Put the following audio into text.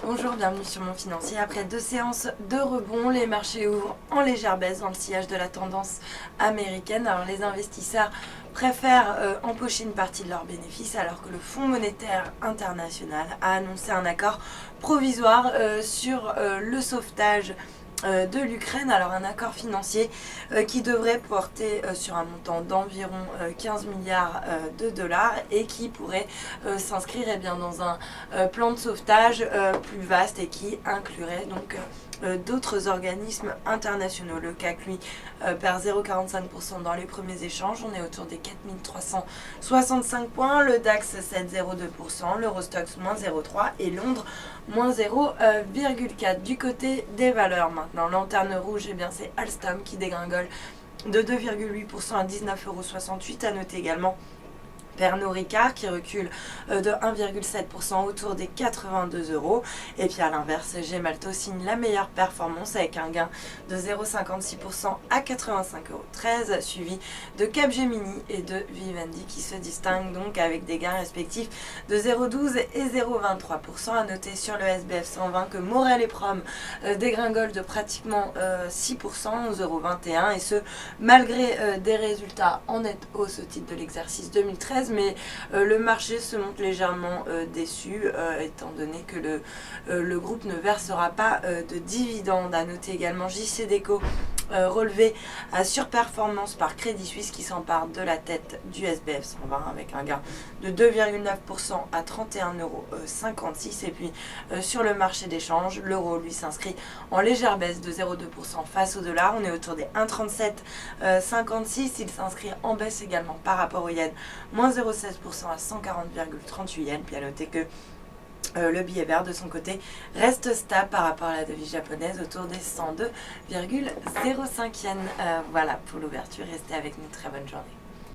Bonjour, bienvenue sur Mon Financier. Après 2 séances de rebond, les marchés ouvrent en légère baisse dans le sillage de la tendance américaine. Alors les investisseurs préfèrent empocher une partie de leurs bénéfices alors que le Fonds monétaire international a annoncé un accord provisoire sur le sauvetage de l'Ukraine. Alors un accord financier qui devrait porter sur un montant d'environ 15 milliards de dollars et qui pourrait s'inscrire dans un plan de sauvetage plus vaste et qui inclurait donc d'autres organismes internationaux. Le CAC, lui, perd 0,45% dans les premiers échanges. On est autour des 4365 points. Le DAX cède 0,2%, l'Eurostoxx moins 0,3% et Londres moins 0,4%. Du côté des valeurs maintenant, lanterne rouge, c'est Alstom qui dégringole de 2,8% à 19,68 €. À noter également Pernod Ricard qui recule de 1,7% autour des 82 €. Et puis à l'inverse, Gemalto signe la meilleure performance avec un gain de 0,56% à 85,13 €, suivi de Capgemini et de Vivendi qui se distinguent donc avec des gains respectifs de 0,12 et 0,23%. À noter sur le SBF 120 que Morel et Prom dégringolent de pratiquement 6%, 11,21 € et ce malgré des résultats en nette hausse au titre de l'exercice 2013. Mais le marché se montre légèrement déçu étant donné que le groupe ne versera pas de dividendes. À noter également JCDecaux relevé à surperformance par Crédit Suisse qui s'empare de la tête du SBF 120 avec un gain de 2,9% à 31,56 €. Et puis sur le marché d'échange, l'euro lui s'inscrit en légère baisse de 0,2% face au dollar. On est autour des 1,3756. Il s'inscrit en baisse également par rapport au yen, moins 0,16% à 140,38 yens. Puis à noter que le billet vert de son côté reste stable par rapport à la devise japonaise autour des 102,05 yens. Voilà pour l'ouverture, restez avec nous, très bonne journée.